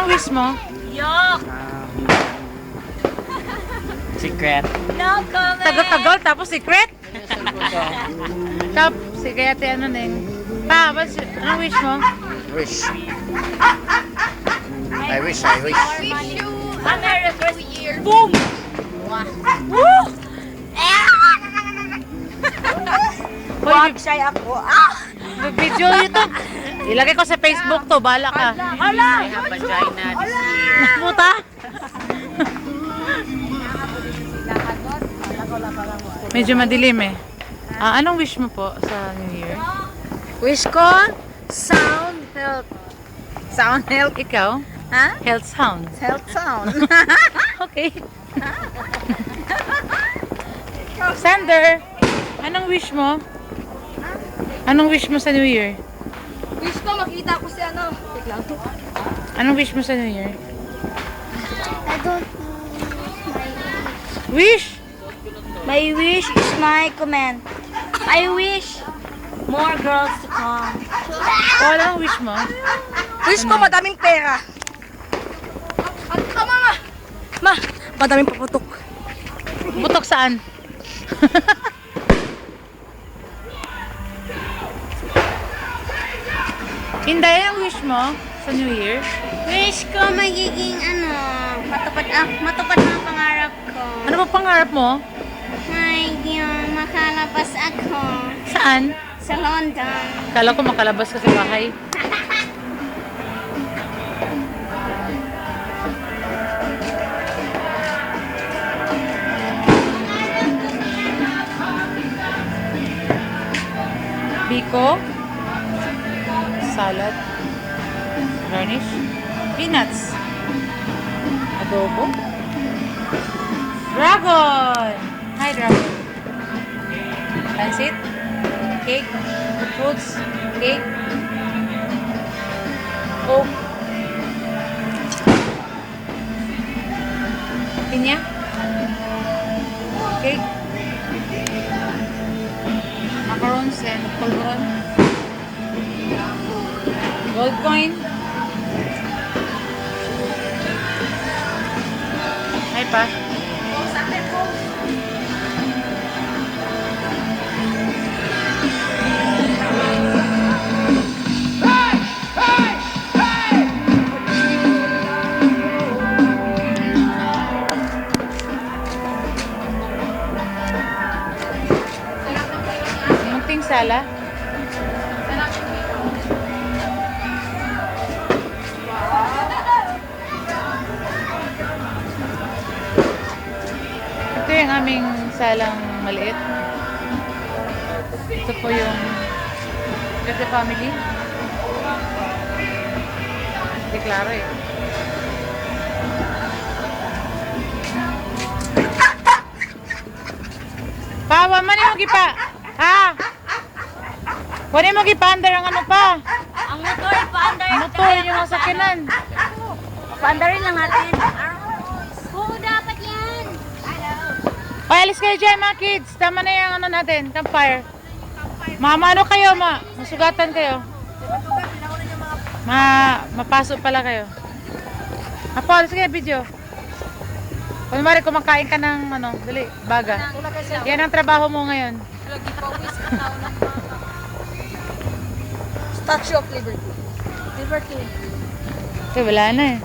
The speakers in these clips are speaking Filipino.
Anong wish mo? Yok! Secret. No comment! Tagal-tagal tapos secret? Tap, sige ate ano neng. Pa, anong wish mo? Wish. I wish, I wish. Wish you a Merry Christmas! Boom! Woo! Wag shy ako. Video ito. Ilagay ko sa Facebook to, bala ka. Hala! I have vagina this year. Puta. Medyo madilim eh. Anong wish mo po sa New Year? Wish ko, sound health. Sound health. Ikaw? Ha? Health sound. Health sound. Okay. Sander, anong wish mo? Anong wish mo sa New Year? Wish ko makita ko si ano. Wait lang. Anong wish mo sa New Year? I don't Wish? My wish is my comment. I wish more girls to come. Anong wish mo? Wish ko madaming pera. Mama! Ma, madaming paputok. Butok saan? Inday, anong wish mo sa New Year? wish ko magiging matupad ang pangarap ko. Ano ba pangarap mo? Yung makalabas ako Saan? sa London. Kala ko makalabas ka sa bahay. Biko, salad, garnish, peanuts, adobo, dragon! Hi, dragon. Pansit, cake, fruits, cake, coke, pinya, cake, macarons and polvoron, gold coin, ay pa, munting sala. Ito yung aming salang maliit. Ito po yung Gata family. Hindi klaro eh. Pa, man mo gipa. Ha? Wala mo gipa-under ang ano pa. Ang motor, pa-under. Motor yung masakinan. Pa-underin lang natin. Oo, dapat yan. O, alis kayo dyan mga kids. Tama na yung ano natin, campfire. Mama, ano kayo? Masugatan kayo. Mapasok pala kayo. Apo, alis kayo video. Kunwari kumakain ka ng ano, dali, baga. Yan ang trabaho mo ngayon. Statue of Liberty. Liberty. Okay, wala na eh.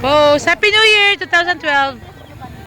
Oh, Happy New Year 2012!